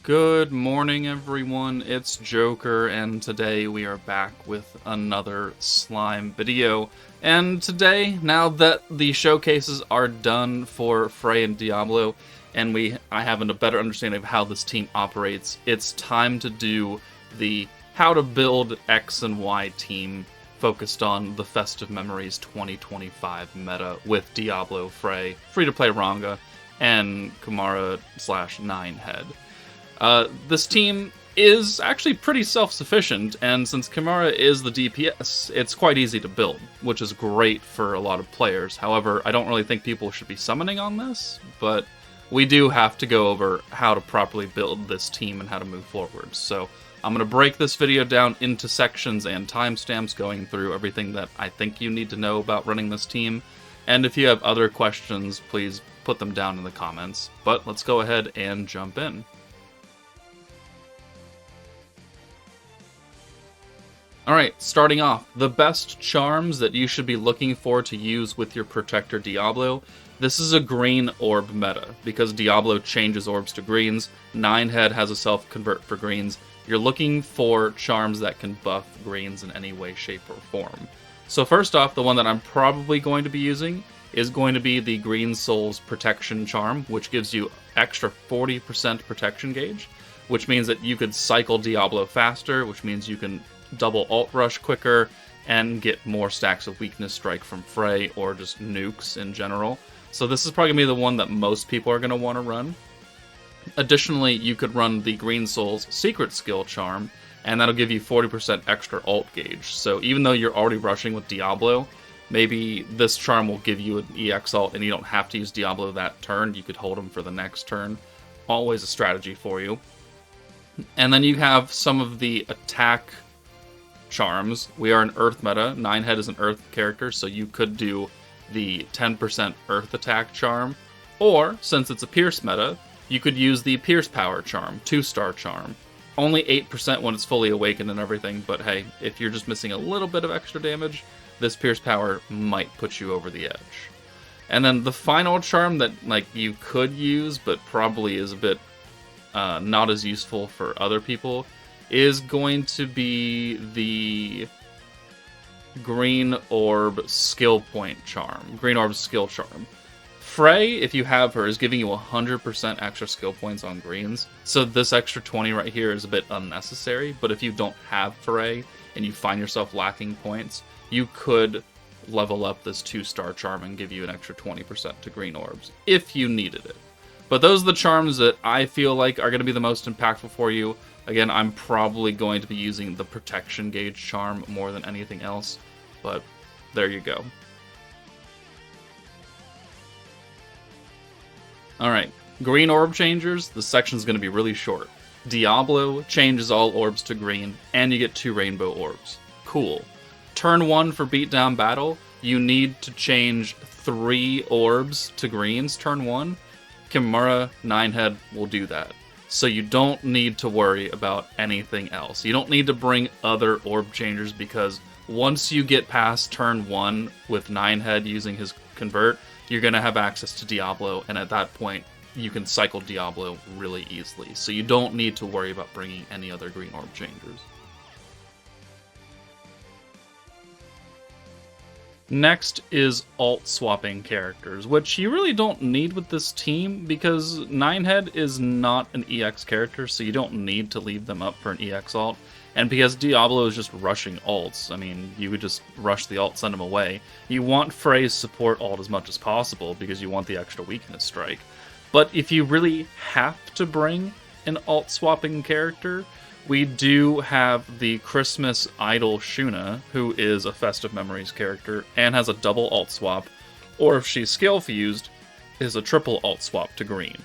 Good morning, everyone. It's Joker, and today we are back with another slime video. And today, now that the showcases are done for Frey and Diablo, and I have a better understanding of how this team operates, it's time to do the how to build X and Y team focused on the Festive Memories 2025 meta with Diablo, Frey, free-to-play Ranga, and Kamara/Ninehead. This team is actually pretty self-sufficient, and since Kamara is the DPS, it's quite easy to build, which is great for a lot of players. However, I don't really think people should be summoning on this, but we do have to go over how to properly build this team and how to move forward. So I'm going to break this video down into sections and timestamps, going through everything that I think you need to know about running this team. And if you have other questions, please put them down in the comments. But let's go ahead and jump in. Alright, starting off, the best charms that you should be looking for to use with your Protector Diablo. This is a green orb meta, because Diablo changes orbs to greens, Ninehead has a self-convert for greens. You're looking for charms that can buff greens in any way, shape, or form. So first off, the one that I'm probably going to be using is going to be the Green Soul's Protection Charm, which gives you extra 40% protection gauge, which means that you could cycle Diablo faster, which means you can double ult rush quicker and get more stacks of weakness strike from Frey or just nukes in general. So this is probably going to be the one that most people are going to want to run. Additionally, you could run the Green Soul's Secret Skill Charm, and that'll give you 40% extra ult gauge. So even though you're already rushing with Diablo, maybe this charm will give you an EX ult and you don't have to use Diablo that turn. You could hold him for the next turn. Always a strategy for you. And then you have some of the attack charms. We are an Earth meta. Ninehead is an Earth character, so you could do the 10% Earth attack charm, or since it's a Pierce meta, you could use the Pierce Power charm, 2-star charm. Only 8% when it's fully awakened and everything, but hey, if you're just missing a little bit of extra damage, this Pierce Power might put you over the edge. And then the final charm that you could use, but probably is a bit not as useful for other people, is going to be the Green Orb Skill Point Charm. Green Orb Skill Charm. Frey, if you have her, is giving you 100% extra skill points on greens, so this extra 20 right here is a bit unnecessary, but if you don't have Frey and you find yourself lacking points, you could level up this 2-star charm and give you an extra 20% to green orbs, if you needed it. But those are the charms that I feel like are going to be the most impactful for you. Again, I'm probably going to be using the Protection Gauge charm more than anything else, but there you go. Alright, Green Orb Changers, the section's going to be really short. Diablo changes all orbs to green, and you get 2 rainbow orbs. Cool. Turn 1 for Beatdown Battle, you need to change 3 orbs to greens turn 1. Kamara, Ninehead will do that. So you don't need to worry about anything else. You don't need to bring other Orb Changers, because once you get past turn 1 with Ninehead using his convert, you're going to have access to Diablo, and at that point, you can cycle Diablo really easily. So you don't need to worry about bringing any other Green Orb Changers. Next is ult swapping characters, which you really don't need with this team because Ninehead is not an EX character, so you don't need to leave them up for an EX ult. And because Diablo is just rushing ults, I mean, you could just rush the ult, send them away. You want Frey's support ult as much as possible because you want the extra weakness strike. But if you really have to bring an ult swapping character, we do have the Christmas Idol Shuna, who is a Festive Memories character and has a double ult swap, or if she's skill fused, is a triple ult swap to green.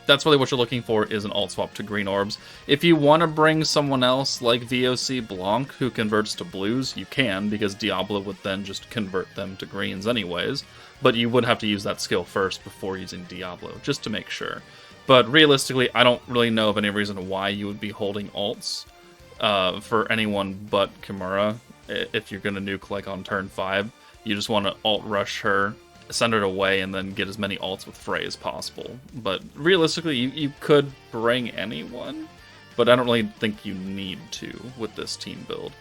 That's really what you're looking for, is an ult swap to green orbs. If you want to bring someone else like VOC Blanc, who converts to blues, you can, because Diablo would then just convert them to greens anyways, but you would have to use that skill first before using Diablo, just to make sure. But realistically, I don't really know of any reason why you would be holding ults for anyone but Kamara. If you're going to nuke on turn 5, you just want to ult rush her send it away and then get as many ults with Frey as possible. But realistically, you could bring anyone, but I don't really think you need to with this team build.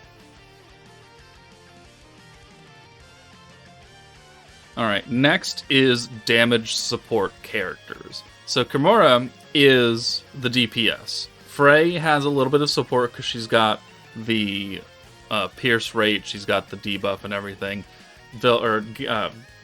Alright, next is damage support characters. So Kimura is the DPS. Frey has a little bit of support because she's got the pierce rate, she's got the debuff and everything.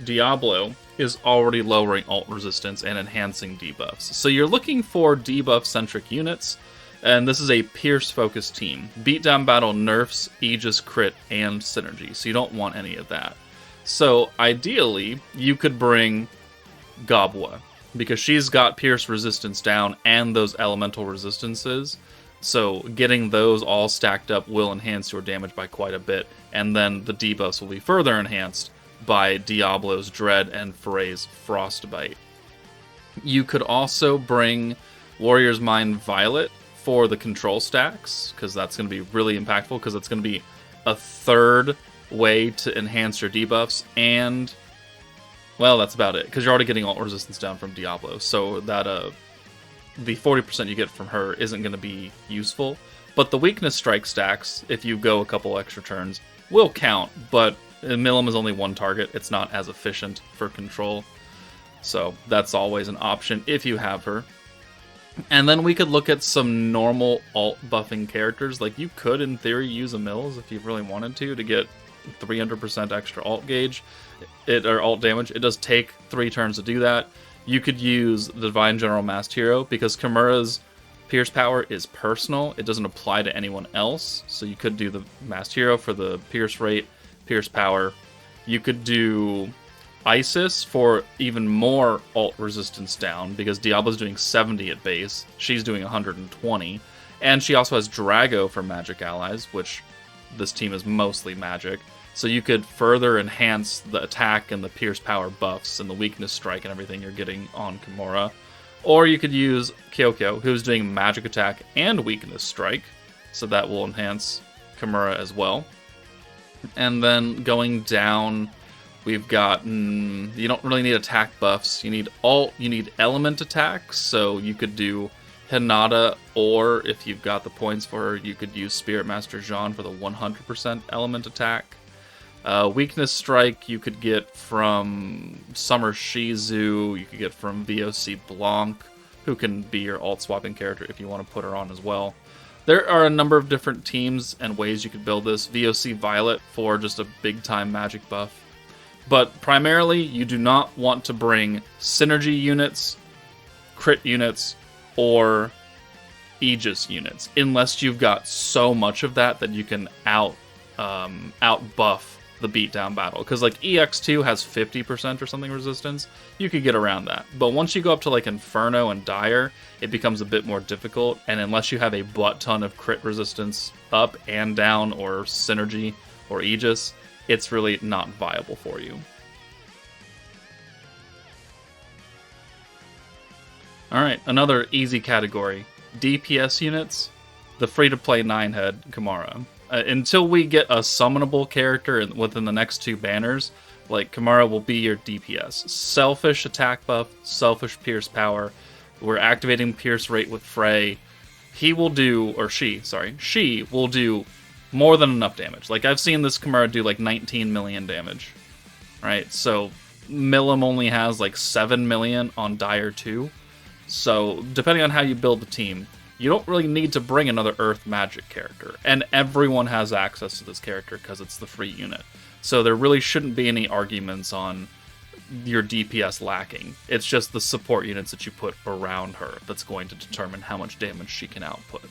Diablo is already lowering ult resistance and enhancing debuffs. So you're looking for debuff-centric units, and this is a pierce-focused team. Beatdown Battle nerfs, Aegis, crit, and synergy, so you don't want any of that. So ideally, you could bring Gobwa, because she's got pierce resistance down and those elemental resistances. So getting those all stacked up will enhance your damage by quite a bit, and then the debuffs will be further enhanced by Diablo's Dread and Frey's Frostbite. You could also bring Warrior's Mind Violet for the control stacks, because that's going to be really impactful, because it's going to be a third way to enhance your debuffs, and well, that's about it, because you're already getting ult resistance down from Diablo, so that the 40% you get from her isn't going to be useful. But the weakness strike stacks, if you go a couple extra turns, will count, but Milim is only one target. It's not as efficient for control, so that's always an option if you have her. And then we could look at some normal ult buffing characters. Like, you could, in theory, use a Mills if you really wanted to get 300% extra ult gauge, or ult damage. It does take 3 turns to do that. You could use the Divine General Masked Hero, because Kimura's Pierce Power is personal. It doesn't apply to anyone else. So you could do the Masked Hero for the Pierce rate, Pierce Power. You could do Isis for even more ult resistance down, because Diablo's doing 70 at base. She's doing 120. And she also has Drago for magic allies, which this team is mostly magic. So you could further enhance the attack and the pierce power buffs and the weakness strike and everything you're getting on Kimura. Or you could use Kyokyo, who's doing magic attack and weakness strike, so that will enhance Kimura as well. And then going down, we've got, you don't really need attack buffs. You need ult, you need element attacks, so you could do Hinata, or if you've got the points for her, you could use Spirit Master Jean for the 100% element attack. Weakness strike you could get from Summer Shizu, you could get from VOC Blanc, who can be your ult swapping character if you want to put her on as well. There are a number of different teams and ways you could build this. VOC Violet for just a big time magic buff. But primarily, you do not want to bring synergy units, crit units, or Aegis units, unless you've got so much of that you can out buff the beatdown battle. Because like EX2 has 50% or something resistance, you could get around that. But once you go up to like Inferno and Dire, it becomes a bit more difficult, and unless you have a butt ton of crit resistance up and down, or synergy, or Aegis, it's really not viable for you. Alright, another easy category. DPS units, the free-to-play 9-head Kimura. Until we get a summonable character within the next 2 banners, like, Kimura will be your DPS. Selfish attack buff, selfish pierce power. We're activating pierce rate with Frey. He will do, or she will do more than enough damage. Like, I've seen this Kimura do like 19 million damage. Right? So, Milim only has like 7 million on Dire 2. So, depending on how you build the team, you don't really need to bring another Earth Magic character. And everyone has access to this character because it's the free unit. So there really shouldn't be any arguments on your DPS lacking. It's just the support units that you put around her that's going to determine how much damage she can output.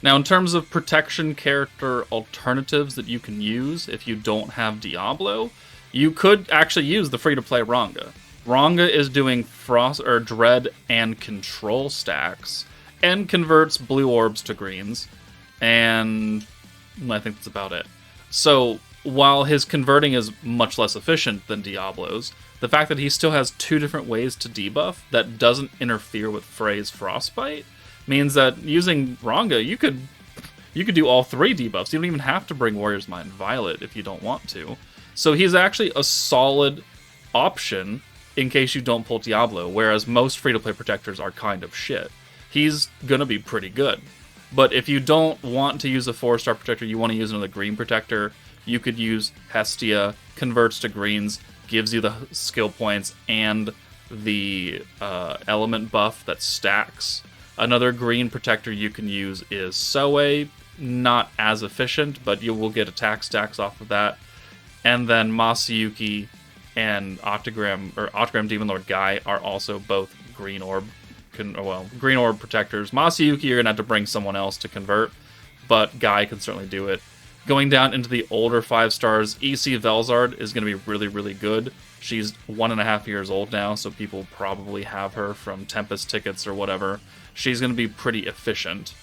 Now, in terms of protection character alternatives that you can use if you don't have Diablo, you could actually use the free-to-play Ranga. Ranga is doing Frost or Dread and Control stacks, and converts blue orbs to greens, and I think that's about it. So, while his converting is much less efficient than Diablo's, the fact that he still has 2 different ways to debuff that doesn't interfere with Frey's Frostbite means that using Ranga, you could You could do all 3 debuffs. You don't even have to bring Warrior's Mind Violet if you don't want to. So he's actually a solid option in case you don't pull Diablo, whereas most free-to-play protectors are kind of shit. He's gonna be pretty good. But if you don't want to use a 4-star protector, you want to use another green protector, you could use Hestia, converts to greens, gives you the skill points and the element buff that stacks. Another green protector you can use is Soe, not as efficient, but you will get attack stacks off of that. And then Masayuki and Octagram Demon Lord Guy are also both green orb protectors. Masayuki, you're gonna have to bring someone else to convert, but Guy can certainly do it. Going down into the older 5 stars, EC Velzard is gonna be really, really good. She's 1.5 years old now, so people probably have her from Tempest tickets or whatever. She's gonna be pretty efficient.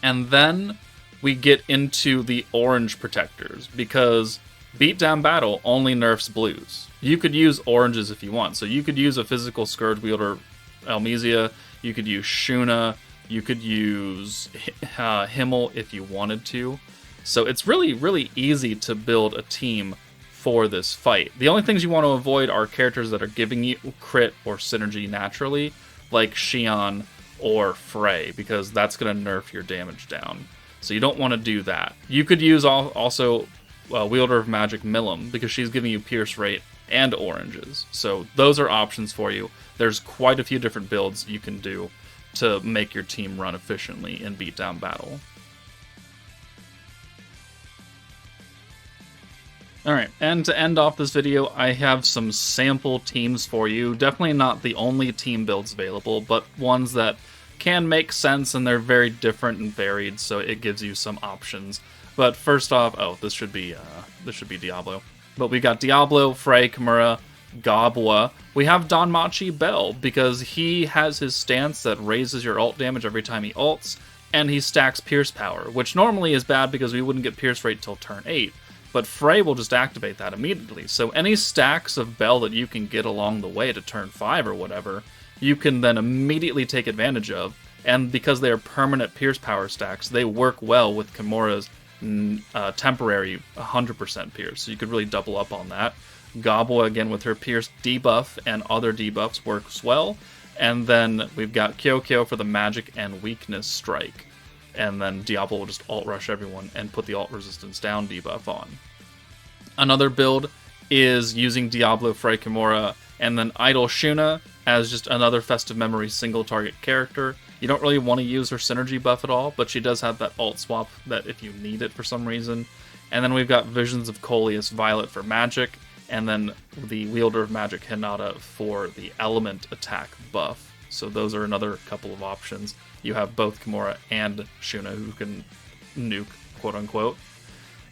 And then we get into the orange protectors, because Beatdown Battle only nerfs blues. You could use oranges if you want. So you could use a physical Scourge Wielder Elmesia, you could use Shuna, you could use Himmel if you wanted to. So it's really, really easy to build a team for this fight. The only things you want to avoid are characters that are giving you crit or synergy naturally, like Xion or Frey, because that's going to nerf your damage down. So you don't want to do that. You could use also Wielder of Magic Milim, because she's giving you Pierce Rate and oranges. So those are options for you. There's quite a few different builds you can do to make your team run efficiently in Beatdown Battle. Alright, and to end off this video, I have some sample teams for you. Definitely not the only team builds available, but ones that can make sense, and they're very different and varied, so it gives you some options. But first off, this should be Diablo. But we got Diablo, Frey, Kimura, Gabwa. We have Danmachi Bell, because he has his stance that raises your ult damage every time he ults, and he stacks Pierce Power, which normally is bad because we wouldn't get Pierce Rate till turn 8. But Frey will just activate that immediately. So any stacks of Bell that you can get along the way to turn 5 or whatever, you can then immediately take advantage of. And because they are permanent Pierce Power stacks, they work well with Kimura's temporary 100% Pierce. So you could really double up on that. Gabwa, again, with her Pierce debuff and other debuffs, works well. And then we've got Kyokyo for the Magic and Weakness Strike. And then Diablo will just ult rush everyone and put the ult resistance down debuff on. Another build is using Diablo, Frey, Kimura, and then Idol Shuna as just another Festive Memories single target character. You don't really want to use her synergy buff at all, but she does have that ult swap that if you need it for some reason. And then we've got Visions of Coleus Violet for magic, and then the Wielder of Magic Hinata for the element attack buff. So those are another couple of options. You have both Kimura and Shuna who can nuke, quote-unquote.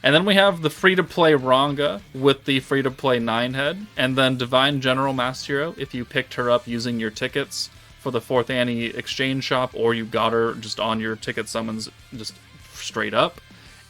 And then we have the free-to-play Ranga with the free-to-play 9-head, and then Divine General Master Hero if you picked her up using your tickets for the 4th Annie exchange shop, or you got her just on your ticket summons just straight up.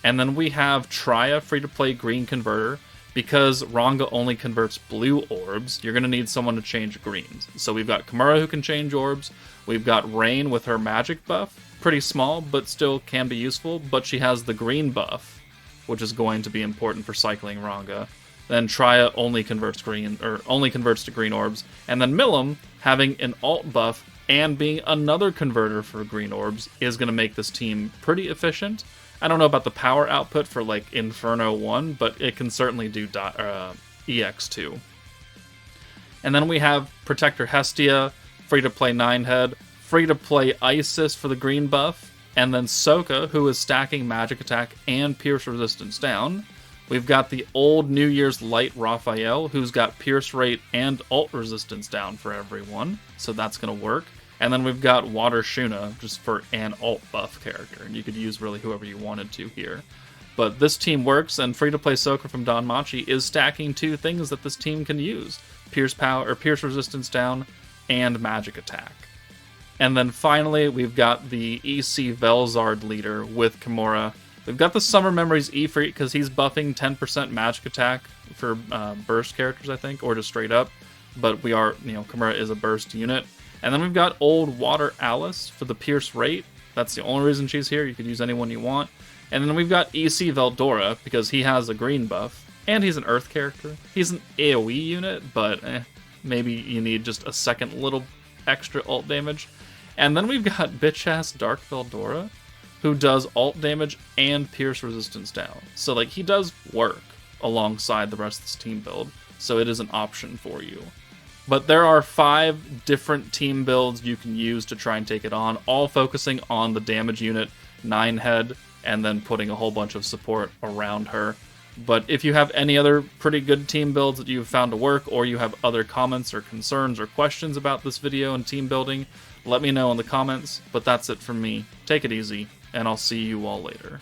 And then we have Traya free-to-play green converter. Because Ranga only converts blue orbs, you're going to need someone to change greens. So we've got Kimura who can change orbs. We've got Rain with her magic buff. Pretty small, but still can be useful. But she has the green buff, which is going to be important for cycling Ranga. Then Traya only converts to green orbs. And then Milim, having an alt buff and being another converter for green orbs, is going to make this team pretty efficient. I don't know about the power output for like Inferno 1, but it can certainly do EX2. And then we have Protector Hestia, free-to-play 9-head, free-to-play Isis for the green buff, and then Sokka, who is stacking magic attack and pierce resistance down. We've got the old New Year's Light Raphael, who's got pierce rate and ult resistance down for everyone, so that's going to work. And then we've got Water Shuna, just for an ult buff character, and you could use really whoever you wanted to here. But this team works, and free-to-play Sokka from Danmachi is stacking 2 things that this team can use. Pierce power, or pierce resistance down, and magic attack. And then finally, we've got the EC Velzard leader with Kimura. We've got the Summer Memories Ifrit, because he's buffing 10% magic attack for burst characters, I think, or just straight up. But Kimura is a burst unit. And then we've got Old Water Alice for the Pierce Rate, That's the only reason she's here. You could use anyone you want. And then we've got EC Veldora, because he has a green buff, and he's an Earth character. He's an AoE unit, but maybe you need just a second little extra ult damage. And then we've got bitch-ass Dark Veldora, who does ult damage and pierce resistance down. So, like, he does work alongside the rest of this team build, so it is an option for you. But there are 5 different team builds you can use to try and take it on, all focusing on the damage unit, 9-head, and then putting a whole bunch of support around her. But if you have any other pretty good team builds that you've found to work, or you have other comments or concerns or questions about this video and team building, let me know in the comments. But that's it from me. Take it easy, and I'll see you all later.